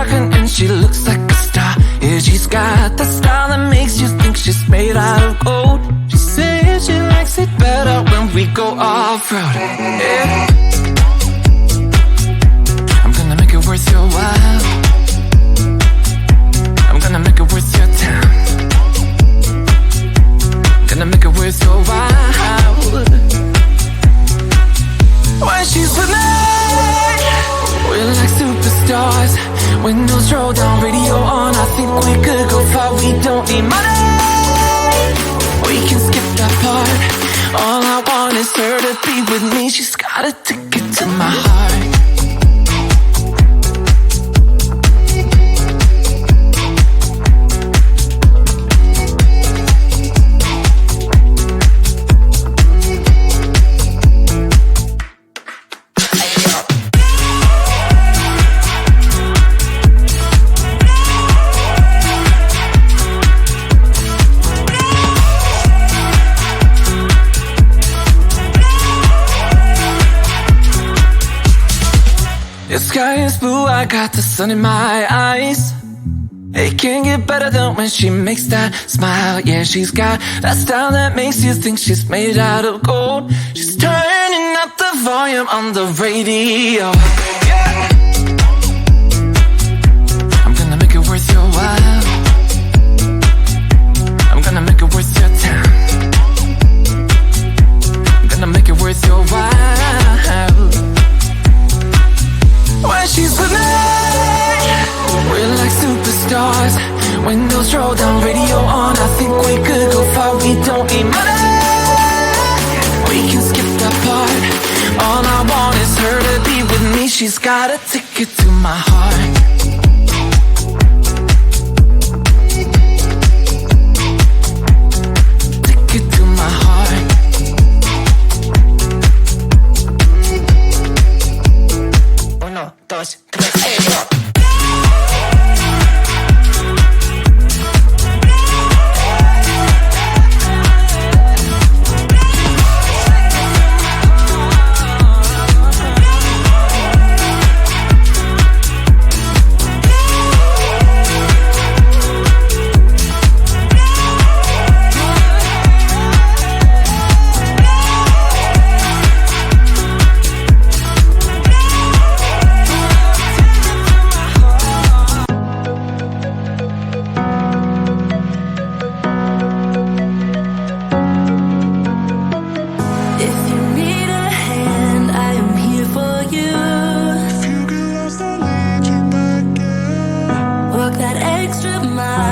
sparkling and she looks like a star. Yeah, she's got the style that makes you think she's made out of gold. She says she likes it better when we go off-road. Yeah. I'm gonna make it worth your while. I'm gonna make it worth your time. Gonna make it worth your while. When she's with me, we're like superstars. Windows roll down, radio on. I think we could go far. We don't need money. We can skip that part. All I want is her to be with me. She's got a ticket to my heart. The sky is blue, I got the sun in my eyes. It can't get better than when she makes that smile. Yeah, she's got that style that makes you think she's made out of gold. She's turning up the volume on the radio. Yeah. I'm gonna make it worth your while. I'm gonna make it worth your time. I'm gonna make it worth your while. When she's with me, we're like superstars. Windows roll down, radio on. I think we could go far. We don't need money. We can skip that part. All I want is her to be with me. She's got a ticket to my heart. Ticket to my heart. Uno, dos, tres, walk that extra mile.